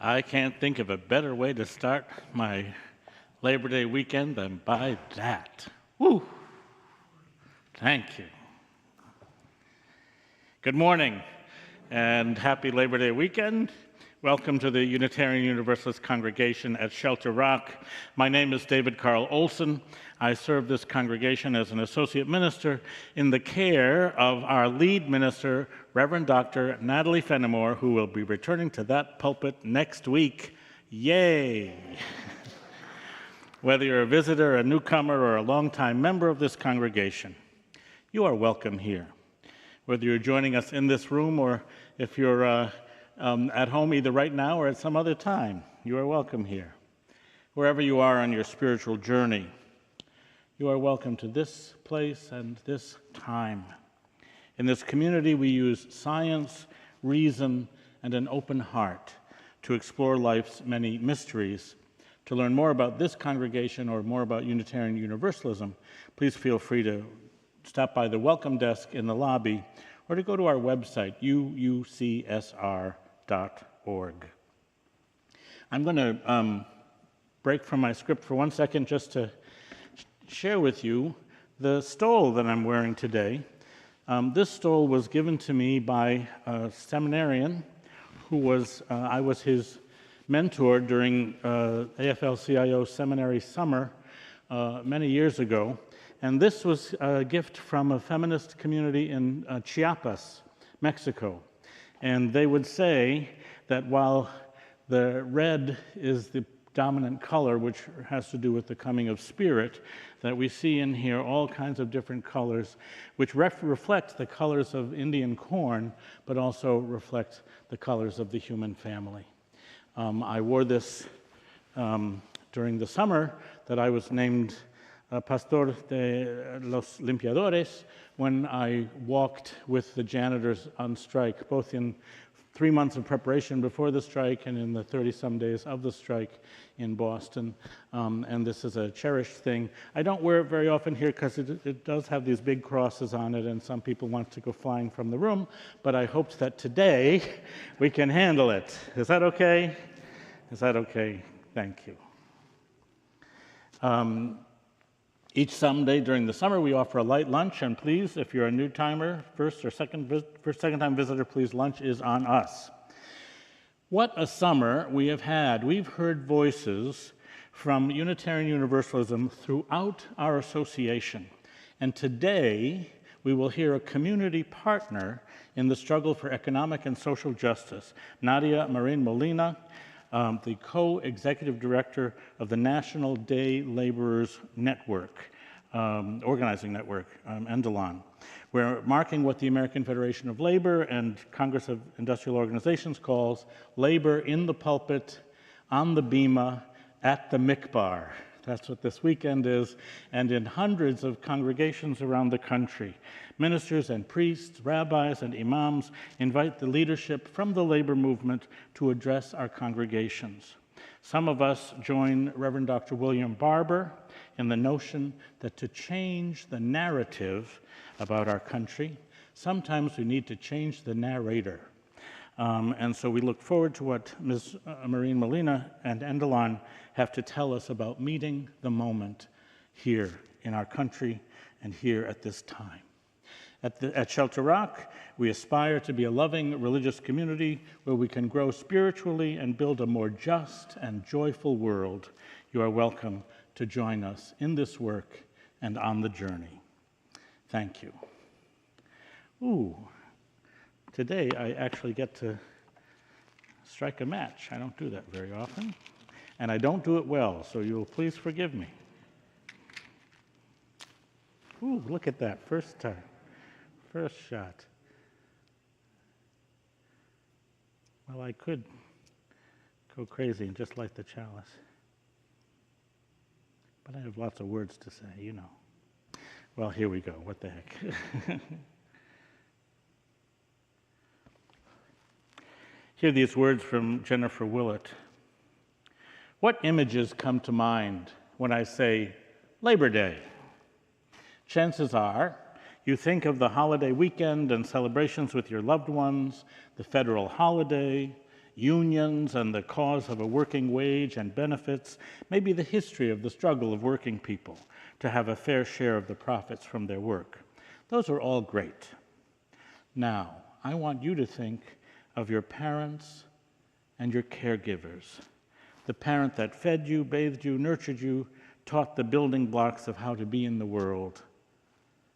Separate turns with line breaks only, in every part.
I can't think of a better way to start my Labor Day weekend than by that. Woo! Thank you. Good morning and happy Labor Day weekend. Welcome to the Unitarian Universalist congregation at Shelter Rock. My name is David Carl Olson. I serve this congregation as an associate minister in the care of our lead minister, Reverend Dr. Natalie Fenimore, who will be returning to that pulpit next week. Yay! Whether you're a visitor, a newcomer, or a longtime member of this congregation, you are welcome here. Whether you're joining us in this room or if you're at home either right now or at some other time, you are welcome here. Wherever you are on your spiritual journey, you are welcome to this place and this time. In this community, we use science, reason, and an open heart to explore life's many mysteries. To learn more about this congregation or more about Unitarian Universalism, please feel free to stop by the welcome desk in the lobby or to go to our website, UUCSR.org. I'm going to break from my script for 1 second just to share with you the stole that I'm wearing today. This stole was given to me by a seminarian who was, I was his mentor during AFL-CIO seminary summer many years ago. And this was a gift from a feminist community in Chiapas, Mexico. And they would say that while the red is the dominant color, which has to do with the coming of spirit, that we see in here all kinds of different colors, which reflect the colors of Indian corn, but also reflect the colors of the human family. I wore this during the summer that I was named Pastor de los Limpiadores when I walked with the janitors on strike, both in 3 months of preparation before the strike and in the 30-some days of the strike in Boston. And this is a cherished thing. I don't wear it very often here because it does have these big crosses on it, and some people want to go flying from the room, but I hoped that today we can handle it. Is that okay? Is that okay? Thank you. Each Sunday during the summer, we offer a light lunch, and please, if you're a new timer, first or second-time visitor, please, lunch is on us. What a summer we have had. We've heard voices from Unitarian Universalism throughout our association, and today we will hear a community partner in the struggle for economic and social justice, Nadia Marin-Molina, the co-executive director of the National Day Laborers Network, organizing network, NDLON. We're marking what the American Federation of Labor and Congress of Industrial Organizations calls labor in the pulpit, on the bema, at the mikbar. That's what this weekend is, and in hundreds of congregations around the country. Ministers and priests, rabbis and imams invite the leadership from the labor movement to address our congregations. Some of us join Reverend Dr. William Barber in the notion that to change the narrative about our country, sometimes we need to change the narrator. And so we look forward to what Ms. Marin-Molina and NDLON have to tell us about meeting the moment here in our country and here at this time. At Shelter Rock, we aspire to be a loving religious community where we can grow spiritually and build a more just and joyful world. You are welcome to join us in this work and on the journey. Thank you. Ooh, today I actually get to strike a match. I don't do that very often, and I don't do it well, so you will please forgive me. Ooh, look at that, first time. First shot. Well, I could go crazy and just light the chalice. But I have lots of words to say, you know. Well, here we go. What the heck? Hear these words from Jennifer Willett. What images come to mind when I say Labor Day? Chances are you think of the holiday weekend and celebrations with your loved ones, the federal holiday, unions and the cause of a working wage and benefits, maybe the history of the struggle of working people to have a fair share of the profits from their work. Those are all great. Now, I want you to think of your parents and your caregivers, the parent that fed you, bathed you, nurtured you, taught the building blocks of how to be in the world.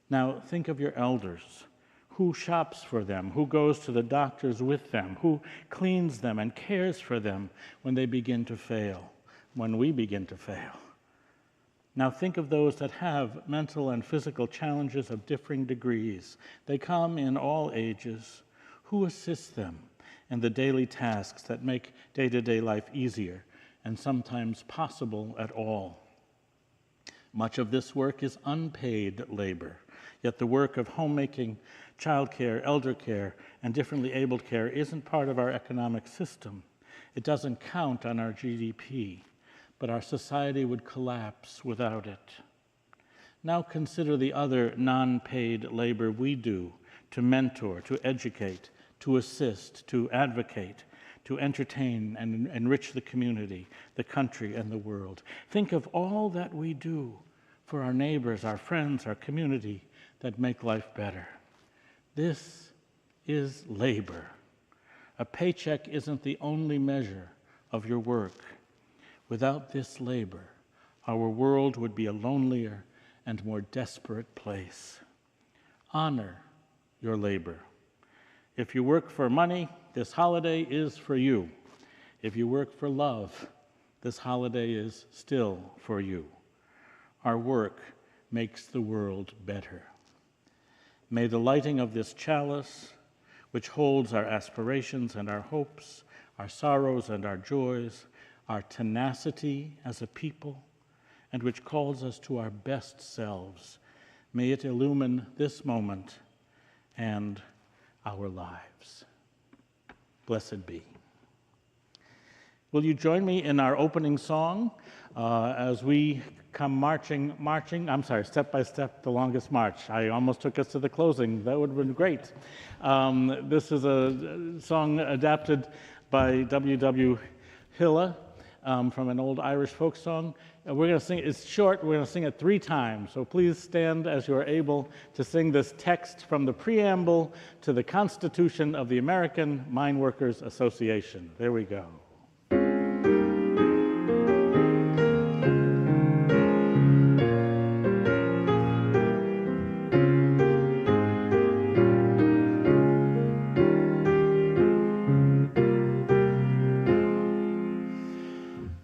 Now, think of your elders. Who shops for them? Who goes to the doctors with them? Who cleans them and cares for them when they begin to fail, when we begin to fail? Now, think of those that have mental and physical challenges of differing degrees. They come in all ages. Who assists them in the daily tasks that make day-to-day life easier and sometimes possible at all? Much of this work is unpaid labor, yet the work of homemaking, childcare, elder care, and differently abled care isn't part of our economic system. It doesn't count on our GDP, but our society would collapse without it. Now consider the other non-paid labor we do to mentor, to educate, to assist, to advocate, to entertain and enrich the community, the country, and the world. Think of all that we do for our neighbors, our friends, our community that make life better. This is labor. A paycheck isn't the only measure of your work. Without this labor, our world would be a lonelier and more desperate place. Honor your labor. If you work for money, this holiday is for you. If you work for love, this holiday is still for you. Our work makes the world better. May the lighting of this chalice, which holds our aspirations and our hopes, our sorrows and our joys, our tenacity as a people, and which calls us to our best selves, may it illumine this moment and our lives. Blessed be. Will you join me in our opening song as we come marching, step by step, the longest march. I almost took us to the closing. That would have been great. This is a song adapted by W.W. Hilla from an old Irish folk song. We're going to sing, it's short, we're going to sing it 3 times. So please stand as you are able to sing this text from the preamble to the Constitution of the American Mine Workers Association. There we go.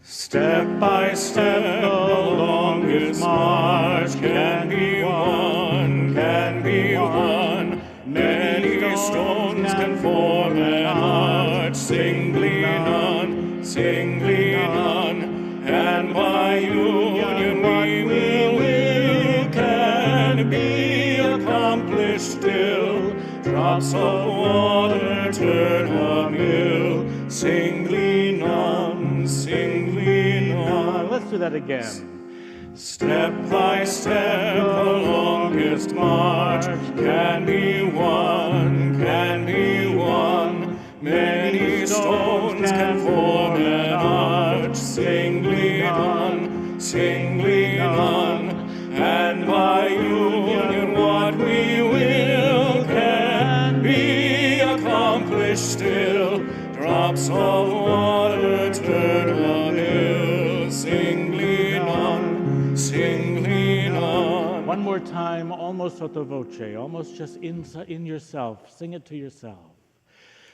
Step by step, the longest march can be won, can be won. Many stones can form an arch, singly none, singly none. And by union we will can be accomplished still. Drops of water turn a mill, singly none, singly none.
Let's do that again.
Step by step, the longest march can be won, can be won. Many stones can form an arch, singly none, singly none. And by union what we will can be accomplished still. Drops of water turn a mill, singly none, singly none.
One more time, almost sotto voce, almost just in yourself. Sing it to yourself.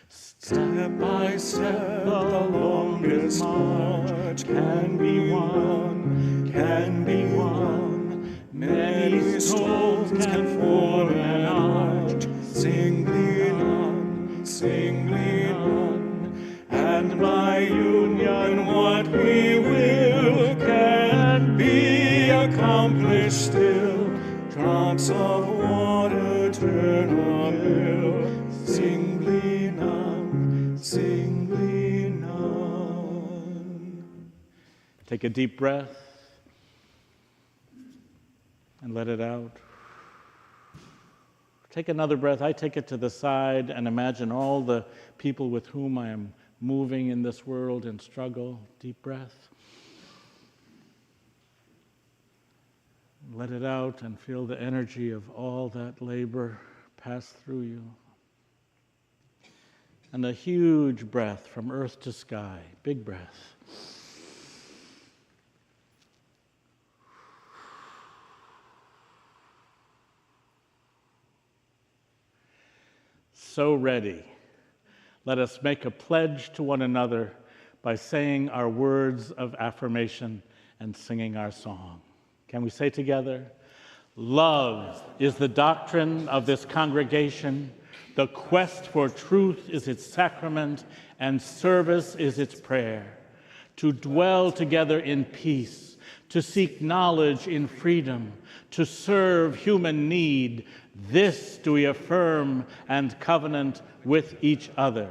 Step by step, the longest march can be won, can be won. Many stones can form an arch, singly none, singly none. And by union what we will can be accomplished still. Drops of water turn a mill, singly none, singly none.
Take a deep breath and let it out. Take another breath. I take it to the side and imagine all the people with whom I am moving in this world in struggle. Deep breath. Let it out and feel the energy of all that labor pass through you. And a huge breath from earth to sky. Big breath. So ready. Let us make a pledge to one another by saying our words of affirmation and singing our song. Can we say together? Love is the doctrine of this congregation. The quest for truth is its sacrament, and service is its prayer. To dwell together in peace, to seek knowledge in freedom, to serve human need, this do we affirm and covenant with each other.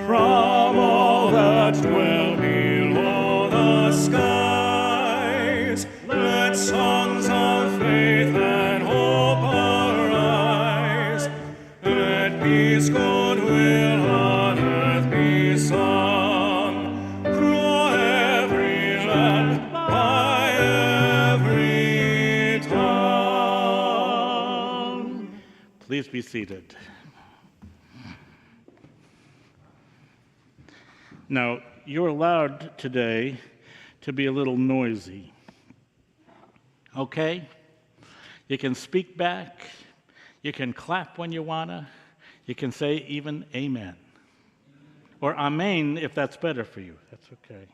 From all that dwell below the skies, let songs of faith and hope arise. Let peace, goodwill on earth be sung, through every land, by every tongue.
Please be seated. Now, you're allowed today to be a little noisy. Okay? You can speak back. You can clap when you wanna. You can say even amen. Or amen if that's better for you. That's okay.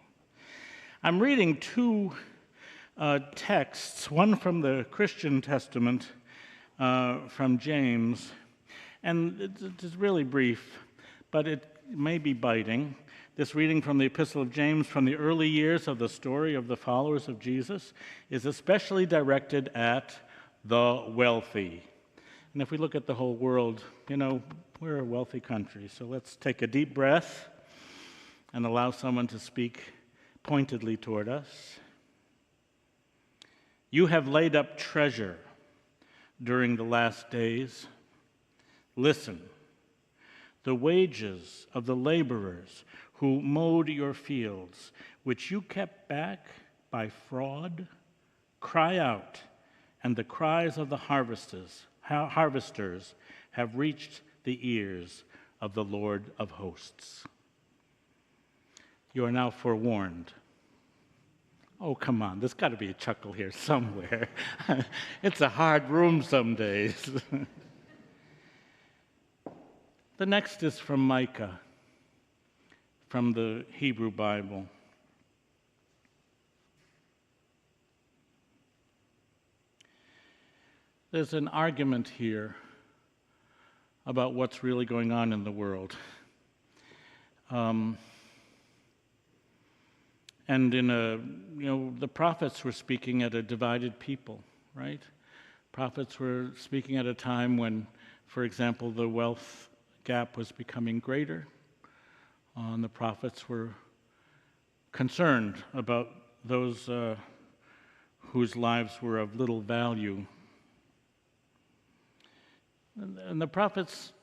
I'm reading two texts, one from the Christian Testament, from James, and it's really brief, but it may be biting. This reading from the Epistle of James from the early years of the story of the followers of Jesus is especially directed at the wealthy. And if we look at the whole world, you know, we're a wealthy country, so let's take a deep breath and allow someone to speak pointedly toward us. You have laid up treasure during the last days. Listen, the wages of the laborers who mowed your fields, which you kept back by fraud, cry out, and the cries of the harvesters have reached the ears of the Lord of hosts. You are now forewarned. Oh, come on, there's got to be a chuckle here somewhere. It's a hard room some days. The next is from Micah, from the Hebrew Bible. There's an argument here about what's really going on in the world. And the prophets were speaking at a divided people, right? Prophets were speaking at a time when, for example, the wealth gap was becoming greater. And the prophets were concerned about those whose lives were of little value. And the prophets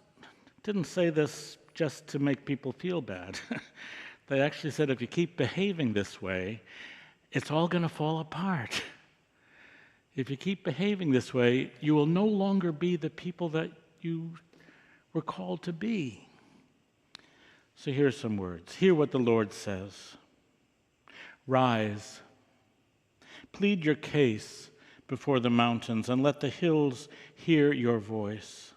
didn't say this just to make people feel bad. They actually said, if you keep behaving this way, it's all going to fall apart. If you keep behaving this way, you will no longer be the people that you were called to be. So here's some words. Hear what the Lord says. Rise, plead your case before the mountains, and let the hills hear your voice.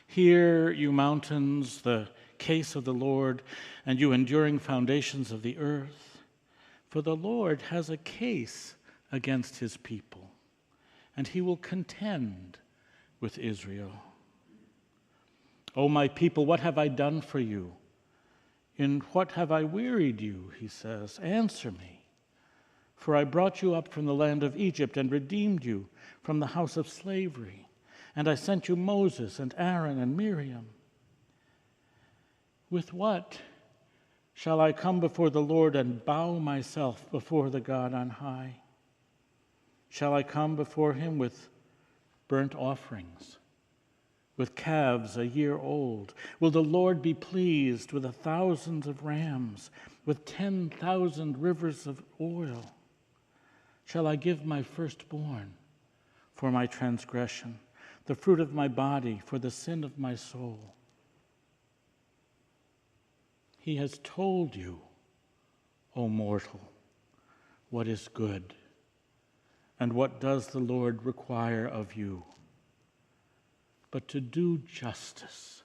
Hear, you mountains, the case of the Lord, and you enduring foundations of the earth. For the Lord has a case against his people, and he will contend with Israel. O my people, what have I done for you? In what have I wearied you, he says? Answer me. For I brought you up from the land of Egypt and redeemed you from the house of slavery. And I sent you Moses and Aaron and Miriam. With what shall I come before the Lord and bow myself before the God on high? Shall I come before him with burnt offerings, with calves a year old? Will the Lord be pleased with 1,000 of rams, with 10,000 rivers of oil? Shall I give my firstborn for my transgression, the fruit of my body for the sin of my soul? He has told you, O mortal, what is good, and what does the Lord require of you, but to do justice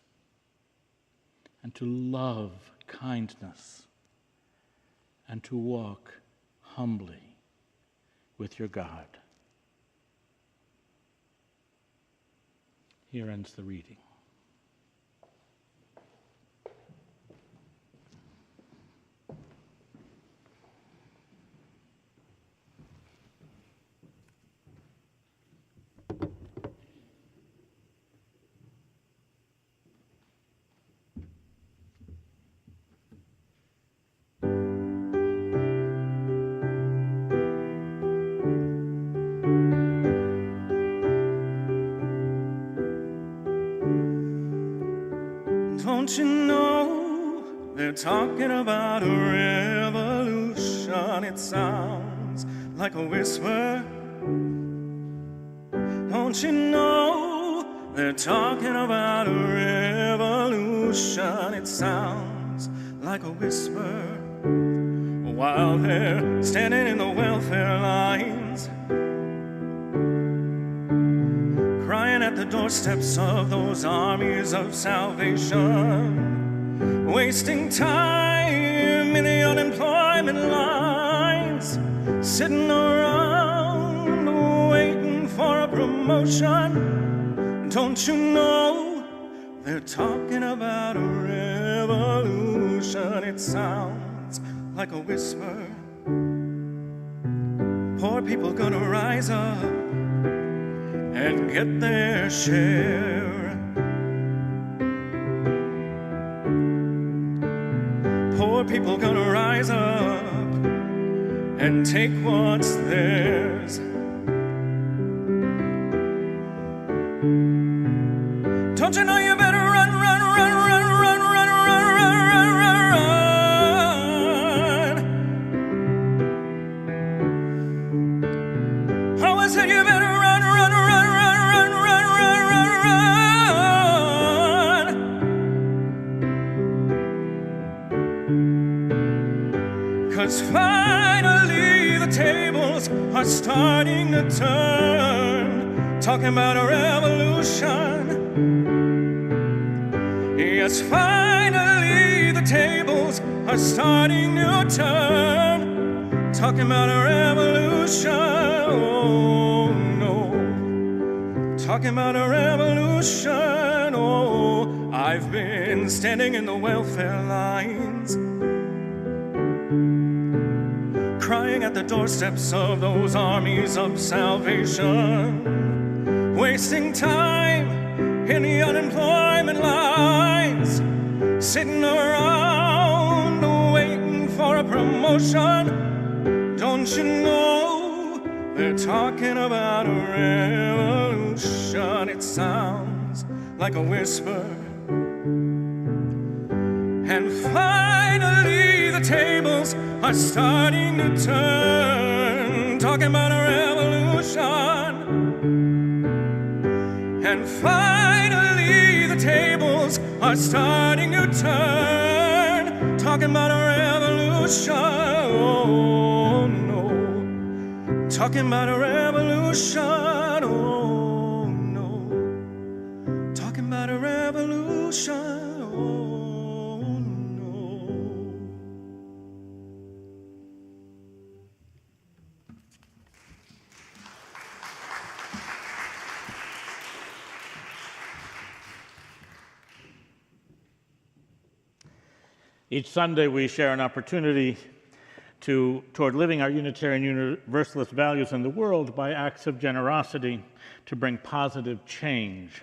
and to love kindness and to walk humbly with your God. Here ends the reading.
Don't you know they're talking about a revolution? It sounds like a whisper. Don't you know they're talking about a revolution? It sounds like a whisper. while they're standing in the welfare lines, crying at the doorsteps of those armies of salvation, wasting time in the unemployment lines, sitting around waiting for a promotion. Don't you know they're talking about a revolution? It sounds like a whisper. Poor people gonna rise up and get their share. Poor people gonna rise up and take what's theirs. Don't you know you better run, run, run, run, run, run, run, run, run, run. How I said you better run, run, run, run, run, run, run, run, run. 'Cause finally the tables are starting to turn, talking about a revolution. Yes, finally the tables are starting to turn, talking about a revolution. Oh no, talking about a revolution. Oh, I've been standing in the welfare lines, crying at the doorsteps of those armies of salvation, wasting time in the unemployment lines, sitting around waiting for a promotion. Don't you know they're talking about a revolution? It sounds like a whisper. And finally the tables are starting to turn, talking about a revolution. And finally the tables are starting to turn, talking about a revolution. Oh no, talking about a revolution. Oh no, talking about a revolution. Oh no.
Each Sunday, we share an opportunity toward living our Unitarian Universalist values in the world by acts of generosity to bring positive change.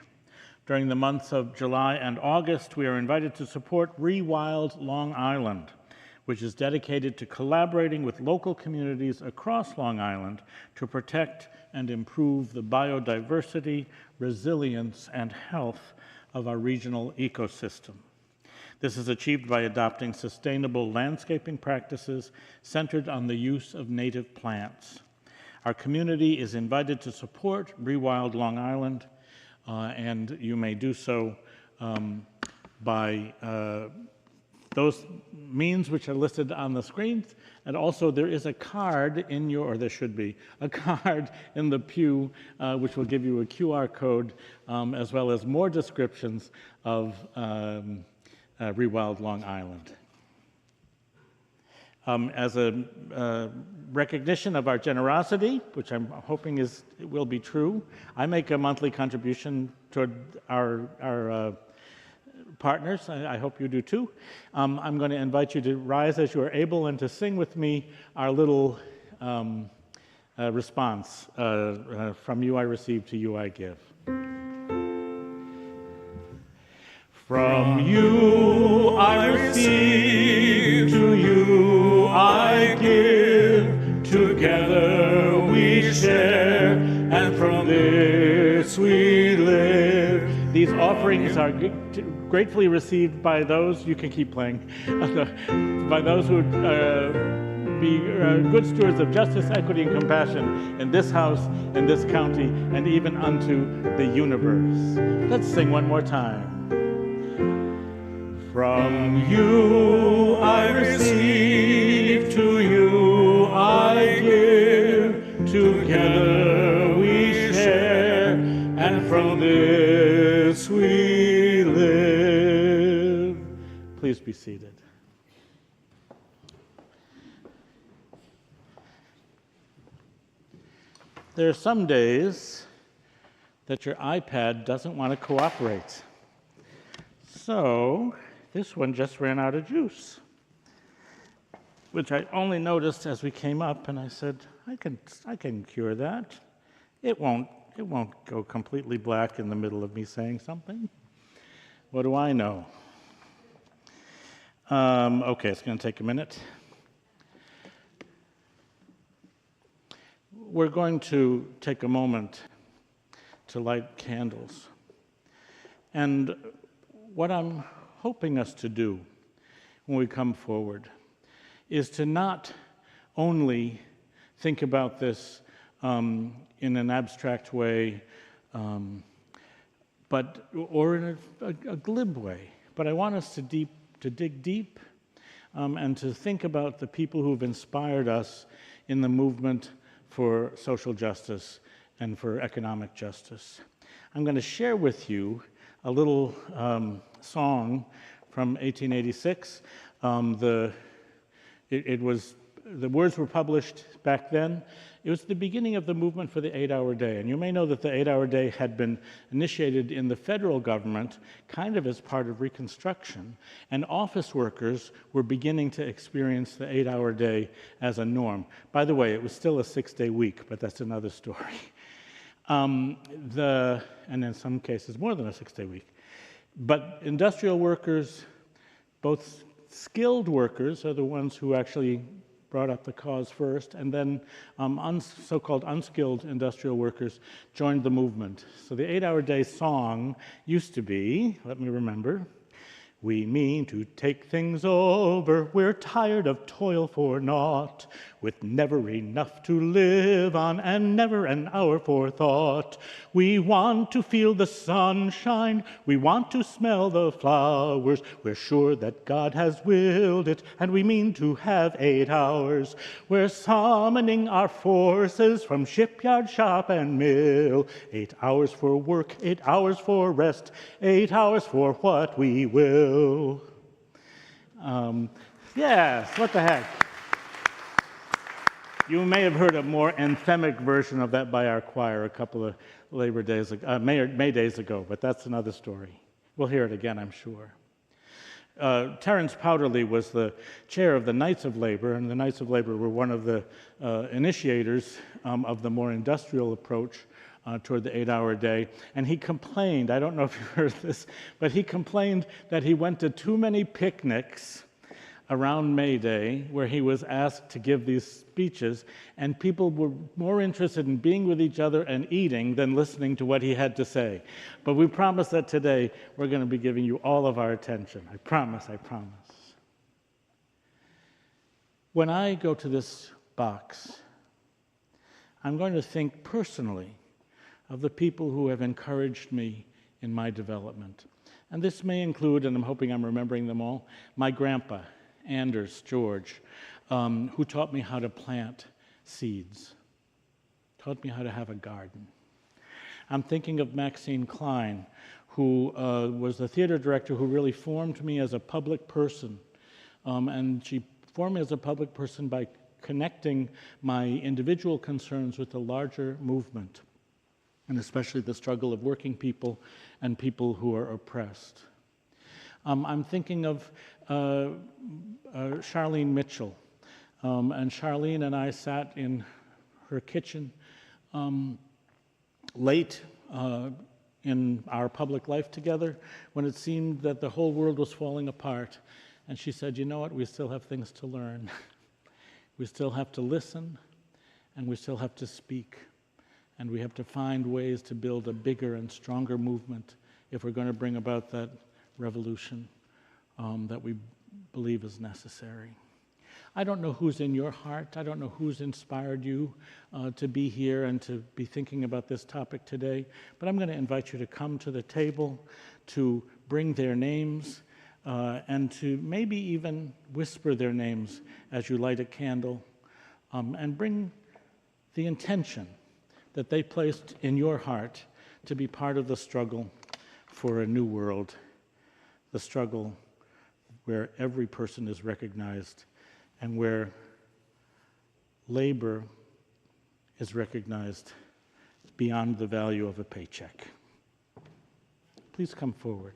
During the months of July and August, we are invited to support Rewild Long Island, which is dedicated to collaborating with local communities across Long Island to protect and improve the biodiversity, resilience, and health of our regional ecosystem. This is achieved by adopting sustainable landscaping practices centered on the use of native plants. Our community is invited to support Rewild Long Island, and you may do so by those means which are listed on the screens. And also there is a card in your, or there should be, a card in the pew which will give you a QR code as well as more descriptions of Rewild Long Island. As a recognition of our generosity, which I'm hoping will be true, I make a monthly contribution toward our partners. I hope you do too. I'm going to invite you to rise as you are able and to sing with me our little response, From You I Receive, to You I Give. From you I receive, to you I give, together we share, and from this we live. These offerings are gratefully received by those, you can keep playing, by those who would be good stewards of justice, equity, and compassion in this house, in this county, and even unto the universe. Let's sing one more time. From you I receive, be seated. There are some days that your iPad doesn't want to cooperate. So this one just ran out of juice, which I only noticed as we came up, and I said, I can cure that. It won't go completely black in the middle of me saying something. What do I know? Okay, it's going to take a minute. We're going to take a moment to light candles. And what I'm hoping us to do when we come forward is to not only think about this in an abstract way, or in a glib way, but I want us to dig deep and to think about the people who've inspired us in the movement for social justice and for economic justice. I'm going to share with you a little song from 1886. The words were published back then. It was the beginning of the movement for the 8-hour day. And you may know that the 8-hour day had been initiated in the federal government kind of as part of Reconstruction. And office workers were beginning to experience the 8-hour day as a norm. By the way, it was still a 6-day week, but that's another story. And in some cases, more than a 6-day week. But industrial workers, both skilled workers are the ones who actually brought up the cause first, and then so-called unskilled industrial workers joined the movement. So the 8-hour day song used to be, let me remember, we mean to take things over, we're tired of toil for naught, with never enough to live on and never an hour for thought. We want to feel the sunshine, we want to smell the flowers, we're sure that God has willed it, and we mean to have 8 hours. We're summoning our forces from shipyard, shop, and mill. 8 hours for work, 8 hours for rest, 8 hours for what we will. Yes, what the heck? You may have heard a more anthemic version of that by our choir a couple of Labor Days ago, May days ago, but that's another story. We'll hear it again, I'm sure. Terence Powderly was the chair of the Knights of Labor, and the Knights of Labor were one of the initiators of the more industrial approach toward the 8-hour day. And he complained, I don't know if you heard this, but he complained that he went to too many picnics around May Day where he was asked to give these speeches, and people were more interested in being with each other and eating than listening to what he had to say. But we promise that today we're going to be giving you all of our attention. I promise, I promise. When I go to this box, I'm going to think personally of the people who have encouraged me in my development. And this may include, and I'm hoping I'm remembering them all, my grandpa, Anders George, who taught me how to plant seeds, taught me how to have a garden. I'm thinking of Maxine Klein, who was the theater director who really formed me as a public person. And she formed me as a public person by connecting my individual concerns with the larger movement, and especially the struggle of working people and people who are oppressed. I'm thinking of Charlene Mitchell. And Charlene and I sat in her kitchen late in our public life together when it seemed that the whole world was falling apart. And she said, you know what, we still have things to learn. We still have to listen, and we still have to speak. And we have to find ways to build a bigger and stronger movement if we're going to bring about that revolution that we believe is necessary. I don't know who's in your heart. I don't know who's inspired you to be here and to be thinking about this topic today, but I'm going to invite you to come to the table, to bring their names, and to maybe even whisper their names as you light a candle, and bring the intention that they placed in your heart to be part of the struggle for a new world, the struggle where every person is recognized and where labor is recognized beyond the value of a paycheck. Please come forward.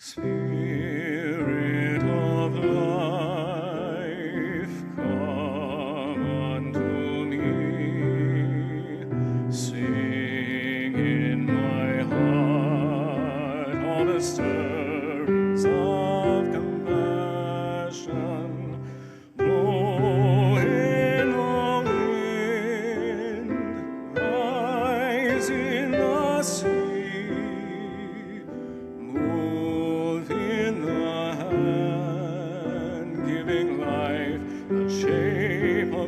Spirit of life, come unto me. Sing in my heart all the stirrings of compassion. Blow in the wind, rise in the sea.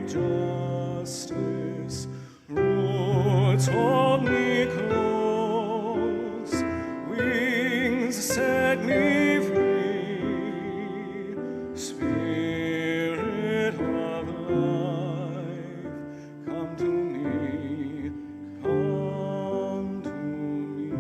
Justice, roots hold me close, wings set me free. Spirit of life, come to me, come to me.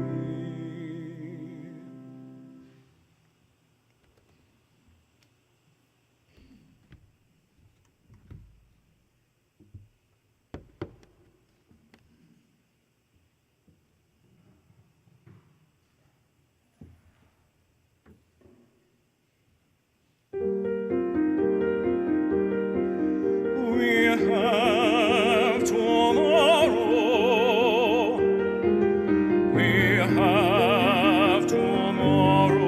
We have tomorrow. We have tomorrow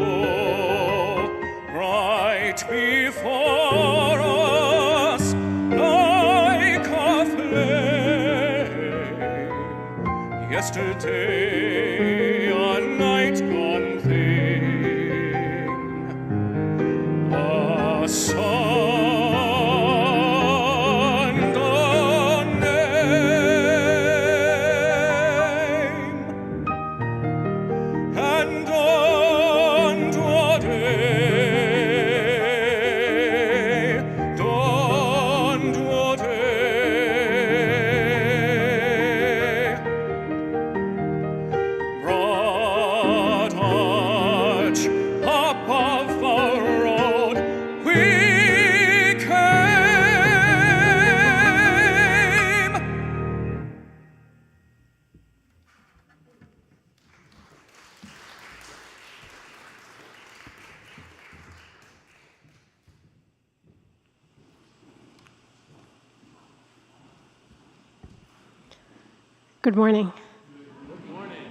right before us, like a flame. Yesterday, a night gone thin, a sun.
Good morning.
Good morning.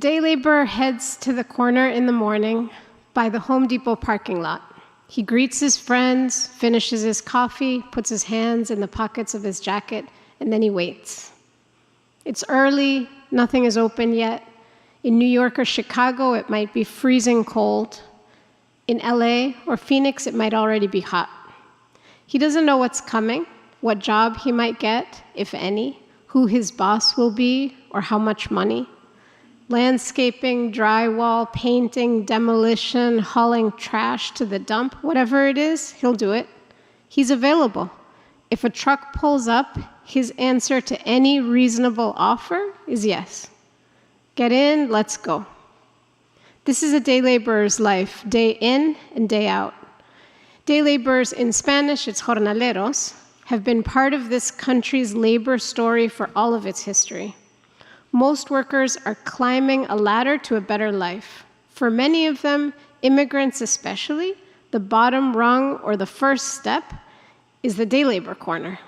day laborer heads to the corner in the morning by the Home Depot parking lot. He greets his friends, finishes his coffee, puts his hands in the pockets of his jacket, and then he waits. It's early, nothing is open yet. In New York or Chicago, it might be freezing cold. In LA or Phoenix, it might already be hot. He doesn't know what's coming, what job he might get, if any, who his boss will be, or how much money. Landscaping, drywall, painting, demolition, hauling trash to the dump, whatever it is, he'll do it. He's available. If a truck pulls up, his answer to any reasonable offer is yes. Get in, let's go. This is a day laborer's life, day in and day out. Day laborers, in Spanish, it's jornaleros, have been part of this country's labor story for all of its history. Most workers are climbing a ladder to a better life. For many of them, immigrants especially, the bottom rung or the first step is the day labor corner.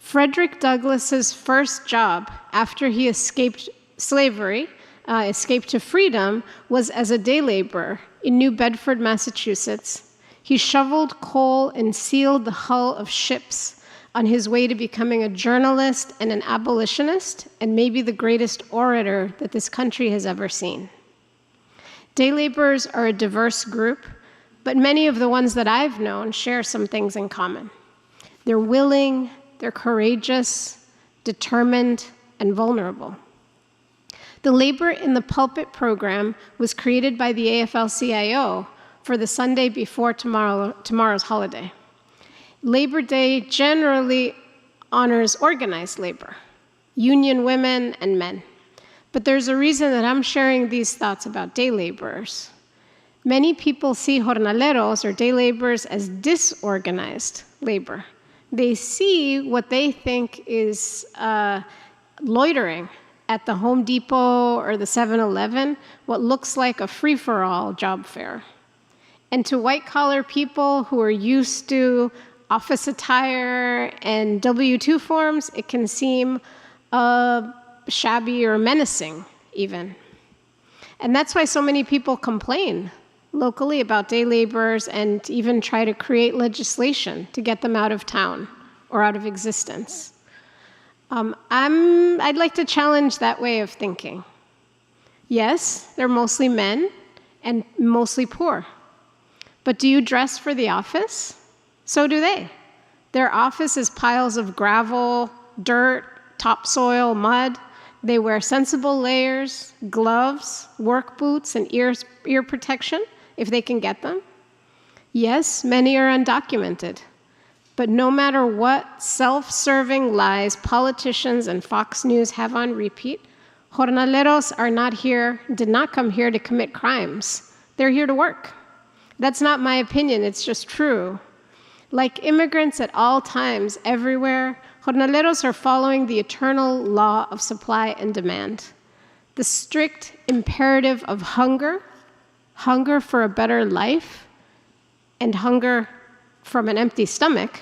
Frederick Douglass's first job after he escaped slavery, escaped to freedom, was as a day laborer in New Bedford, Massachusetts. He shoveled coal and sealed the hull of ships on his way to becoming a journalist and an abolitionist, and maybe the greatest orator that this country has ever seen. Day laborers are a diverse group, but many of the ones that I've known share some things in common. They're willing, they're courageous, determined, and vulnerable. The Labor in the Pulpit program was created by the AFL-CIO for the Sunday before tomorrow's holiday. Labor Day generally honors organized labor, union women and men. But there's a reason that I'm sharing these thoughts about day laborers. Many people see jornaleros, or day laborers, as disorganized labor. They see what they think is loitering at the Home Depot or the 7-Eleven, what looks like a free-for-all job fair. And to white-collar people who are used to office attire and W-2 forms, it can seem shabby or menacing, even. And that's why so many people complain locally about day laborers and even try to create legislation to get them out of town or out of existence. I'd like to challenge that way of thinking. Yes, they're mostly men and mostly poor. But do you dress for the office? So do they. Their office is piles of gravel, dirt, topsoil, mud. They wear sensible layers, gloves, work boots, and ear protection, if they can get them. Yes, many are undocumented. But no matter what self-serving lies politicians and Fox News have on repeat, jornaleros did not come here to commit crimes. They're here to work. That's not my opinion, it's just true. Like immigrants at all times, everywhere, jornaleros are following the eternal law of supply and demand. The strict imperative of hunger for a better life, and hunger from an empty stomach,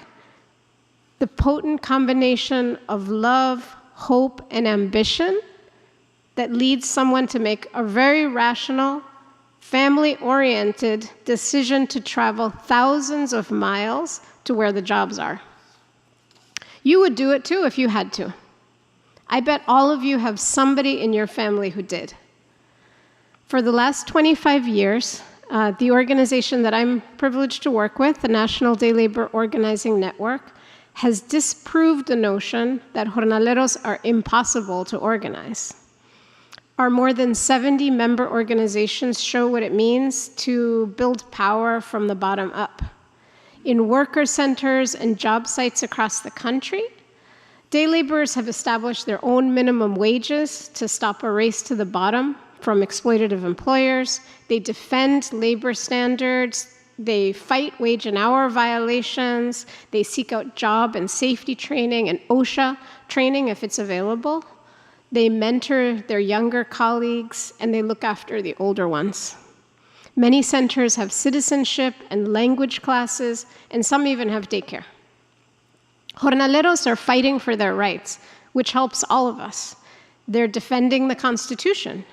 the potent combination of love, hope, and ambition that leads someone to make a very rational, family-oriented decision to travel thousands of miles to where the jobs are. You would do it too if you had to. I bet all of you have somebody in your family who did. For the last 25 years, the organization that I'm privileged to work with, the National Day Labor Organizing Network, has disproved the notion that jornaleros are impossible to organize. Our more than 70 member organizations show what it means to build power from the bottom up. In worker centers and job sites across the country, day laborers have established their own minimum wages to stop a race to the bottom from exploitative employers. They defend labor standards. They fight wage and hour violations. They seek out job and safety training and OSHA training if it's available. They mentor their younger colleagues, and they look after the older ones. Many centers have citizenship and language classes, and some even have daycare. Jornaleros are fighting for their rights, which helps all of us. They're defending the Constitution,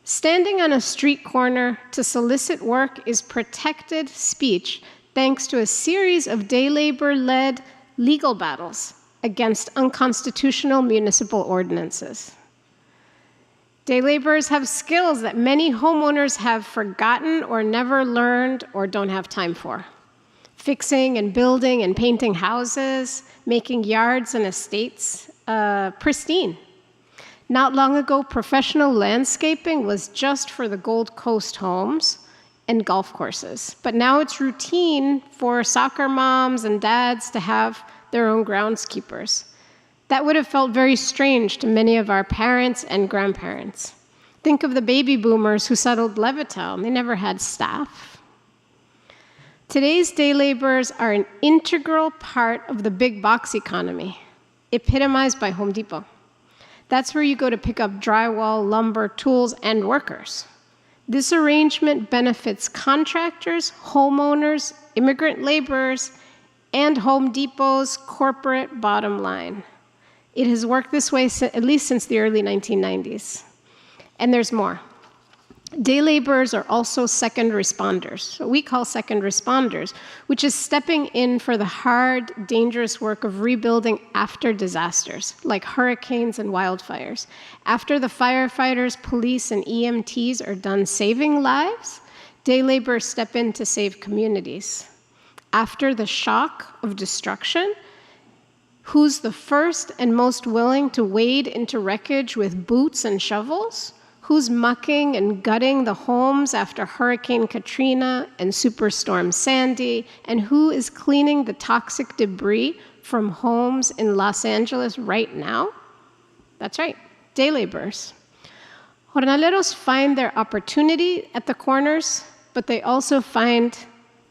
Standing on a street corner to solicit work is protected speech thanks to a series of day labor-led legal battles against unconstitutional municipal ordinances. Day laborers have skills that many homeowners have forgotten or never learned or don't have time for. Fixing and building and painting houses, making yards and estates pristine. Not long ago, professional landscaping was just for the Gold Coast homes and golf courses. But now it's routine for soccer moms and dads to have their own groundskeepers. That would have felt very strange to many of our parents and grandparents. Think of the baby boomers who settled Levittown. They never had staff. Today's day laborers are an integral part of the big box economy, epitomized by Home Depot. That's where you go to pick up drywall, lumber, tools, and workers. This arrangement benefits contractors, homeowners, immigrant laborers, and Home Depot's corporate bottom line. It has worked this way at least since the early 1990s. And there's more. Day laborers are also second responders, what we call second responders, which is stepping in for the hard, dangerous work of rebuilding after disasters, like hurricanes and wildfires. After the firefighters, police, and EMTs are done saving lives, day laborers step in to save communities. After the shock of destruction, who's the first and most willing to wade into wreckage with boots and shovels? Who's mucking and gutting the homes after Hurricane Katrina and Superstorm Sandy? And who is cleaning the toxic debris from homes in Los Angeles right now? That's right, day laborers. Jornaleros find their opportunity at the corners, but they also find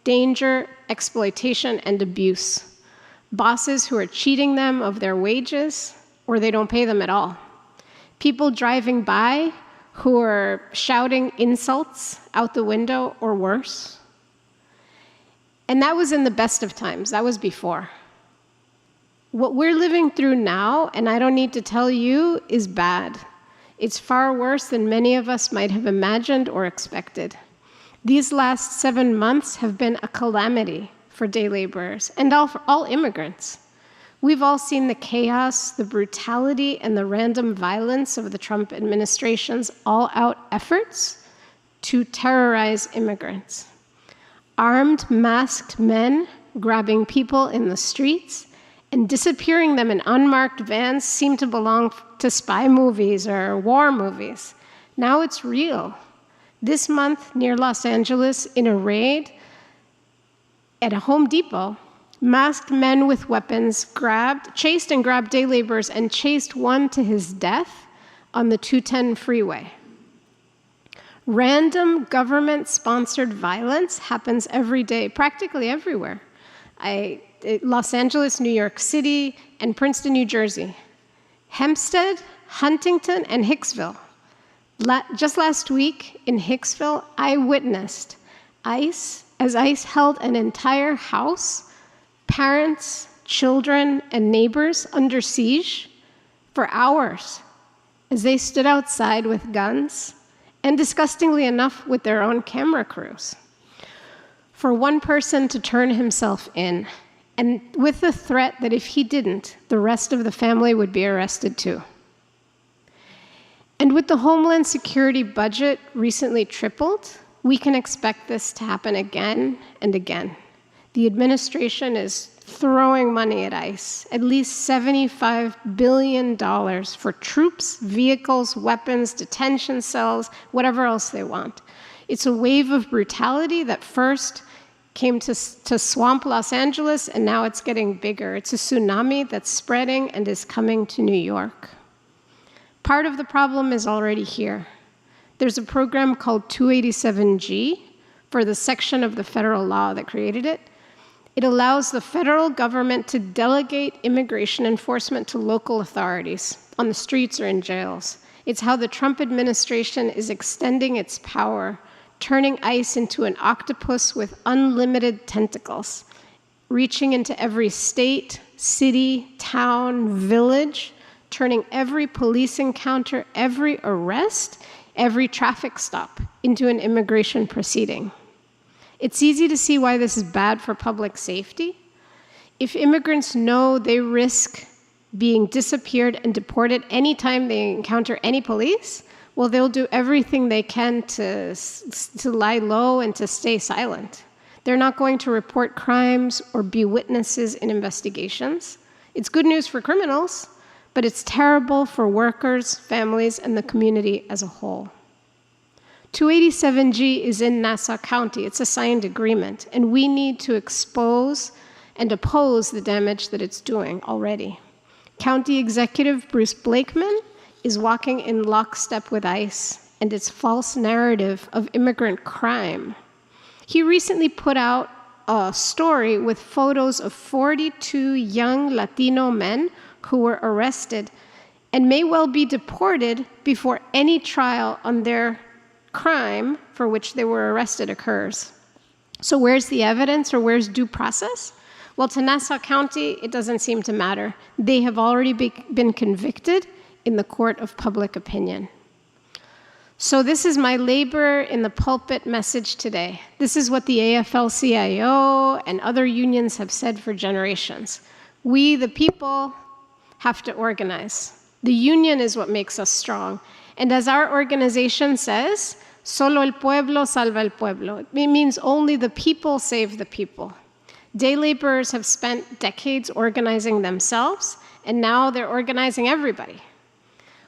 danger, exploitation, and abuse. Bosses who are cheating them of their wages, or they don't pay them at all. People driving by who are shouting insults out the window or worse. And that was in the best of times. That was before. What we're living through now, and I don't need to tell you, is bad. It's far worse than many of us might have imagined or expected. These last 7 months have been a calamity for day laborers and all immigrants. We've all seen the chaos, the brutality, and the random violence of the Trump administration's all-out efforts to terrorize immigrants. Armed, masked men grabbing people in the streets and disappearing them in unmarked vans seem to belong to spy movies or war movies. Now it's real. This month, near Los Angeles, in a raid at a Home Depot, masked men with weapons chased and grabbed day laborers and chased one to his death on the 210 freeway. Random government-sponsored violence happens every day, practically everywhere. Los Angeles, New York City, and Princeton, New Jersey. Hempstead, Huntington, and Hicksville. Just last week in Hicksville, I witnessed ICE held an entire house, parents, children, and neighbors under siege for hours as they stood outside with guns and, disgustingly enough, with their own camera crews. For one person to turn himself in, and with the threat that if he didn't, the rest of the family would be arrested too. And with the Homeland Security budget recently tripled, we can expect this to happen again and again. The administration is throwing money at ICE, at least $75 billion for troops, vehicles, weapons, detention cells, whatever else they want. It's a wave of brutality that first came to swamp Los Angeles, and now it's getting bigger. It's a tsunami that's spreading and is coming to New York. Part of the problem is already here. There's a program called 287G for the section of the federal law that created it. It allows the federal government to delegate immigration enforcement to local authorities on the streets or in jails. It's how the Trump administration is extending its power, turning ICE into an octopus with unlimited tentacles, reaching into every state, city, town, village, turning every police encounter, every arrest, every traffic stop into an immigration proceeding. It's easy to see why this is bad for public safety. If immigrants know they risk being disappeared and deported anytime they encounter any police, well, they'll do everything they can to lie low and to stay silent. They're not going to report crimes or be witnesses in investigations. It's good news for criminals, but it's terrible for workers, families, and the community as a whole. 287G is in Nassau County. It's a signed agreement, and we need to expose and oppose the damage that it's doing already. County Executive Bruce Blakeman is walking in lockstep with ICE and its false narrative of immigrant crime. He recently put out a story with photos of 42 young Latino men who were arrested and may well be deported before any trial on their crime for which they were arrested occurs. So where's the evidence, or where's due process? Well, to Nassau County, it doesn't seem to matter. They have already been convicted in the court of public opinion. So this is my labor in the pulpit message today. This is what the AFL-CIO and other unions have said for generations. We, the people, have to organize. The union is what makes us strong. And as our organization says, solo el pueblo salva el pueblo. It means only the people save the people. Day laborers have spent decades organizing themselves, and now they're organizing everybody.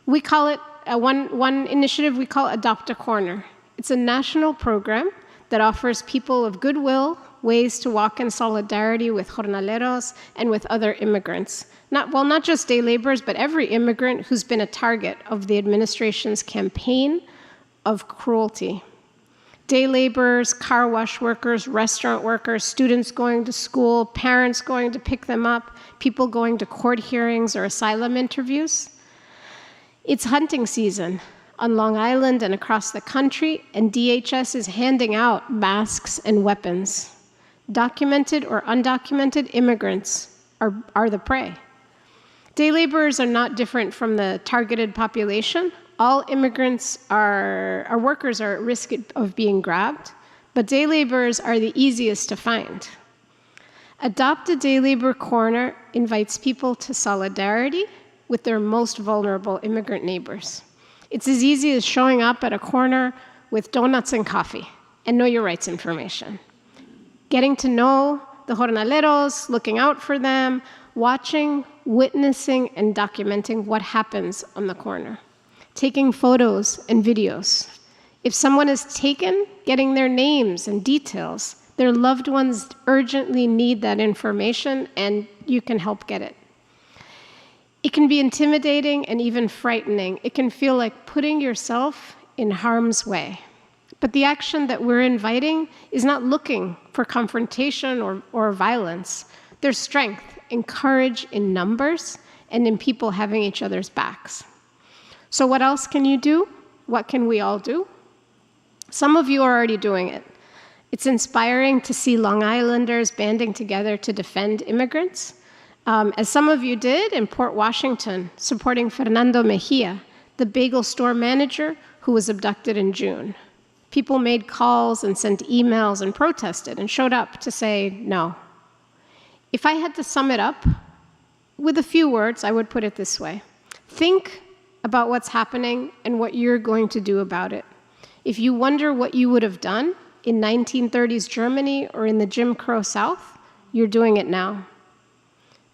We call it, one initiative we call Adopt a Corner. It's a national program that offers people of goodwill ways to walk in solidarity with jornaleros and with other immigrants. Not just day laborers, but every immigrant who's been a target of the administration's campaign of cruelty. Day laborers, car wash workers, restaurant workers, students going to school, parents going to pick them up, people going to court hearings or asylum interviews. It's hunting season on Long Island and across the country, and DHS is handing out masks and weapons. Documented or undocumented immigrants are the prey. Day laborers are not different from the targeted population. All immigrants our workers are at risk of being grabbed, but day laborers are the easiest to find. Adopt a Day Labor Corner invites people to solidarity with their most vulnerable immigrant neighbors. It's as easy as showing up at a corner with donuts and coffee and know your rights information. Getting to know the jornaleros, looking out for them, watching, witnessing, and documenting what happens on the corner. Taking photos and videos. If someone is taken, getting their names and details. Their loved ones urgently need that information, and you can help get it. It can be intimidating and even frightening. It can feel like putting yourself in harm's way. But the action that we're inviting is not looking for confrontation or violence. There's strength and courage in numbers and in people having each other's backs. So what else can you do? What can we all do? Some of you are already doing it. It's inspiring to see Long Islanders banding together to defend immigrants. As some of you did in Port Washington, supporting Fernando Mejia, the bagel store manager who was abducted in June. People made calls and sent emails and protested and showed up to say no. If I had to sum it up with a few words, I would put it this way. Think about what's happening and what you're going to do about it. If you wonder what you would have done in 1930s Germany or in the Jim Crow South, you're doing it now.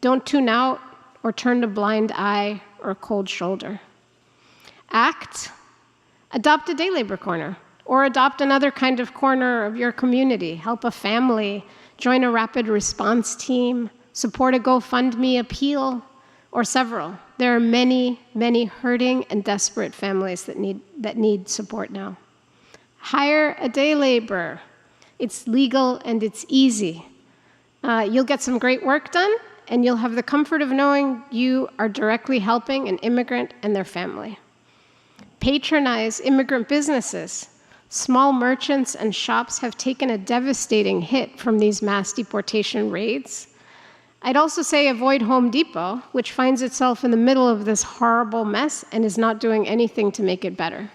Don't tune out or turn a blind eye or a cold shoulder. Act. Adopt a day labor corner, or adopt another kind of corner of your community. Help a family, join a rapid response team, support a GoFundMe appeal, or several. There are many, many hurting and desperate families that need support now. Hire a day laborer. It's legal and it's easy. You'll get some great work done, and you'll have the comfort of knowing you are directly helping an immigrant and their family. Patronize immigrant businesses. Small merchants and shops have taken a devastating hit from these mass deportation raids. I'd also say avoid Home Depot, which finds itself in the middle of this horrible mess and is not doing anything to make it better.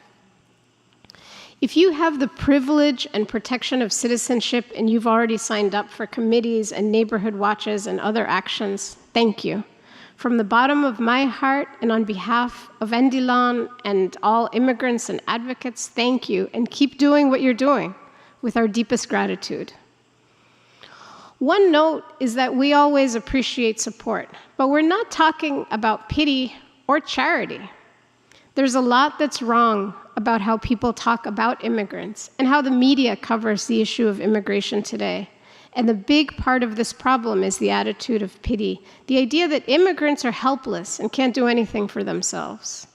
If you have the privilege and protection of citizenship and you've already signed up for committees and neighborhood watches and other actions, thank you. From the bottom of my heart and on behalf of Endilon and all immigrants and advocates, thank you, and keep doing what you're doing with our deepest gratitude. One note is that we always appreciate support, but we're not talking about pity or charity. There's a lot that's wrong about how people talk about immigrants and how the media covers the issue of immigration today. And the big part of this problem is the attitude of pity, the idea that immigrants are helpless and can't do anything for themselves.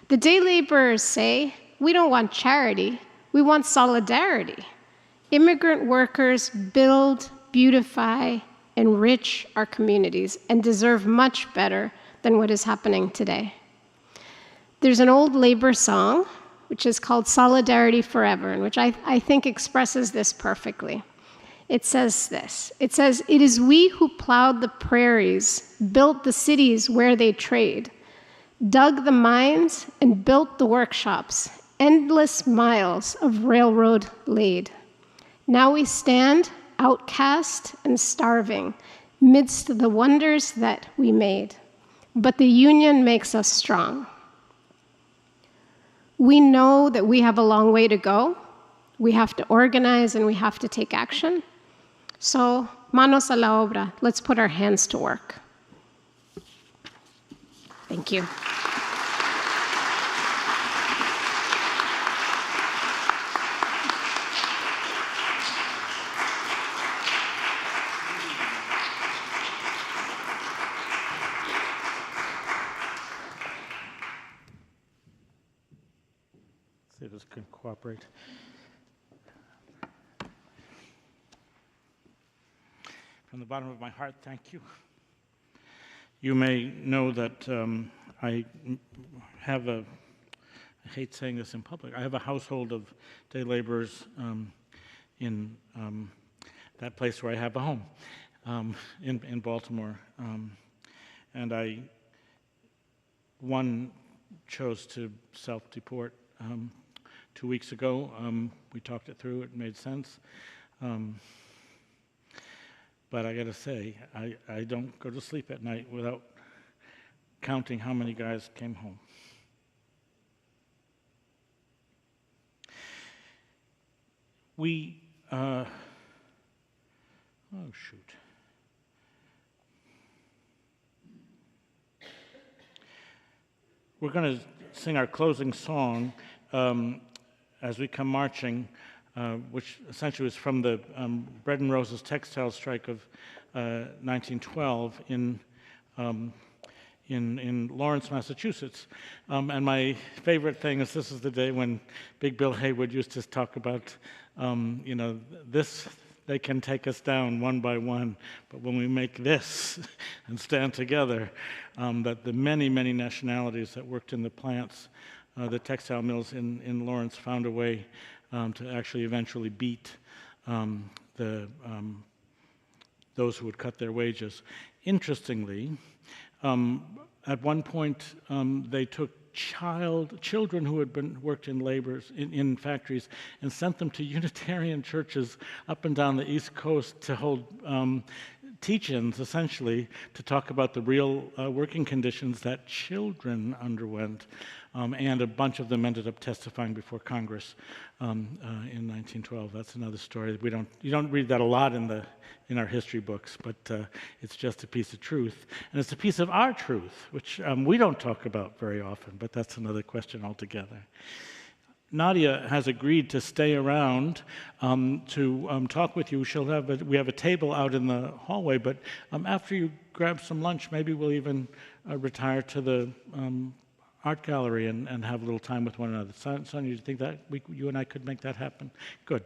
The day laborers say, we don't want charity, we want solidarity. Immigrant workers build, beautify, enrich our communities and deserve much better than what is happening today. There's an old labor song, which is called Solidarity Forever, and which I think expresses this perfectly. It says this, it says, "It is we who plowed the prairies, built the cities where they trade, dug the mines and built the workshops, endless miles of railroad laid. Now we stand outcast and starving midst the wonders that we made, but the union makes us strong. We know that we have a long way to go. We have to organize and we have to take action. So, manos a la obra. Let's put our hands to work." Thank you.
See if this can cooperate. From the bottom of my heart, thank you. You may know that I have I hate saying this in public, I have a household of day laborers in that place where I have a home, in Baltimore. And one chose to self-deport 2 weeks ago. We talked it through, it made sense. But I gotta say, I don't go to sleep at night without counting how many guys came home. Oh shoot. We're gonna sing our closing song as we come marching, which essentially was from the Bread and Roses textile strike of 1912 in Lawrence, Massachusetts. And my favorite thing is this is the day when Big Bill Haywood used to talk about, this, they can take us down one by one, but when we make this and stand together, that the many, many nationalities that worked in the plants, the textile mills in Lawrence found a way to actually eventually beat those who would cut their wages. Interestingly, at one point they took children who had worked in labors in factories and sent them to Unitarian churches up and down the East Coast to hold teach-ins, essentially, to talk about the real working conditions that children underwent. And a bunch of them ended up testifying before Congress in 1912. That's another story. You don't read that a lot in our history books, but it's just a piece of truth. And it's a piece of our truth, which we don't talk about very often, but that's another question altogether. Nadia has agreed to stay around to talk with you. We have a table out in the hallway, but after you grab some lunch, maybe we'll even retire to the art gallery and have a little time with one another. Sonia, do you think that you and I could make that happen? Good.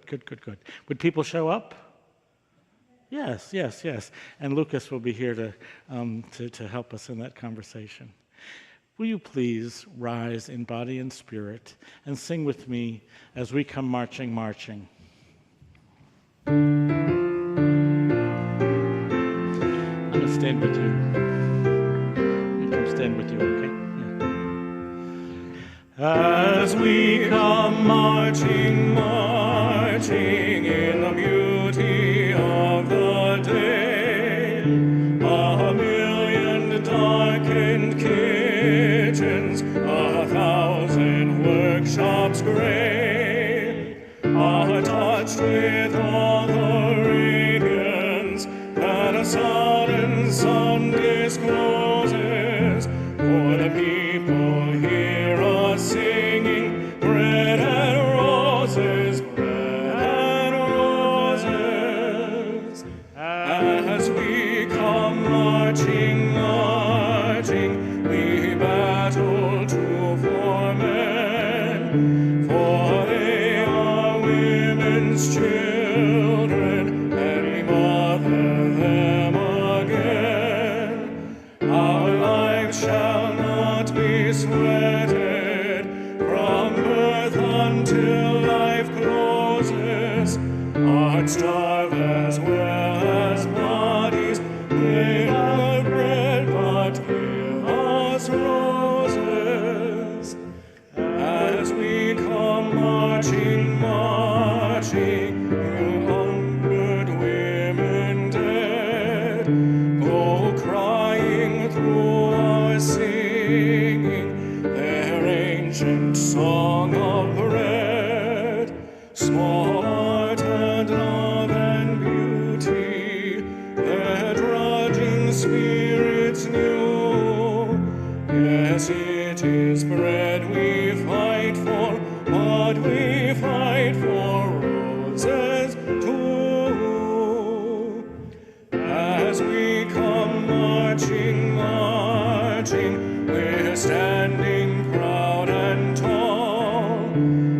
Would people show up? Yes. And Lucas will be here to help us in that conversation. Will you please rise in body and spirit and sing with me as we come marching. I'm going to stand with you. I come stand with you, okay? Yeah. As we come
come marching, marching in the beauty of the day. A million darkened kitchens, 1,000 workshops gray, are touched with all the radiance that a sudden sun discloses. For the people hear us singing, bread and roses, bread and roses. As we come marching, marching, we battle to for men, for they are women's children, and we mother them again. Our lives shall not be sweated from birth until life closes. Hearts starve as well as bodies, they are bread, but give us roses. As we come marching, marching, you hungered women dead, go crying through our singing their ancient song of bread. Small art and love and beauty, their drudging spirits new. Yes, it is bread we fight for, but we fight for roses too. As we come marching, marching, we're standing proud and tall.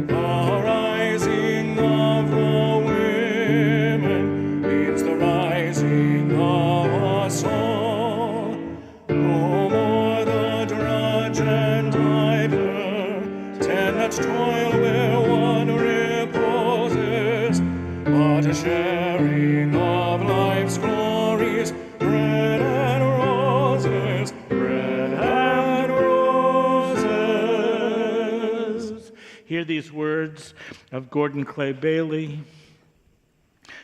The rising of the women means the rising of us all. No more the drudge and idler, tenants toil where one reposes, but a sharing of life's glories, bread and roses, bread and roses.
Hear these words of Gordon Clay Bailey.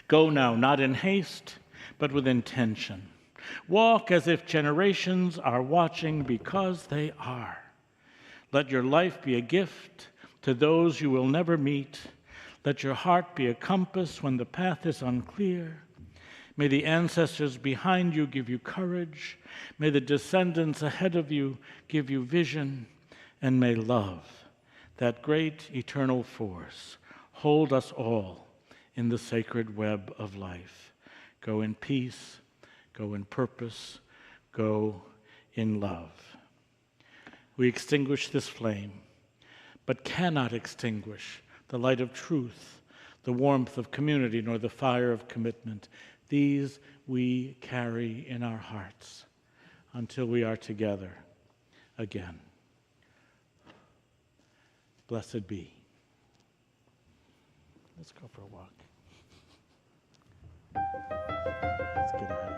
Go now, not in haste, but with intention. Walk as if generations are watching, because they are. Let your life be a gift to those you will never meet. Let your heart be a compass when the path is unclear. May the ancestors behind you give you courage. May the descendants ahead of you give you vision. And may love, that great eternal force, hold us all in the sacred web of life. Go in peace, go in purpose, go in love. We extinguish this flame, but cannot extinguish the light of truth, the warmth of community, nor the fire of commitment. These we carry in our hearts until we are together again. Blessed be. Let's go for a walk. Let's get out of here.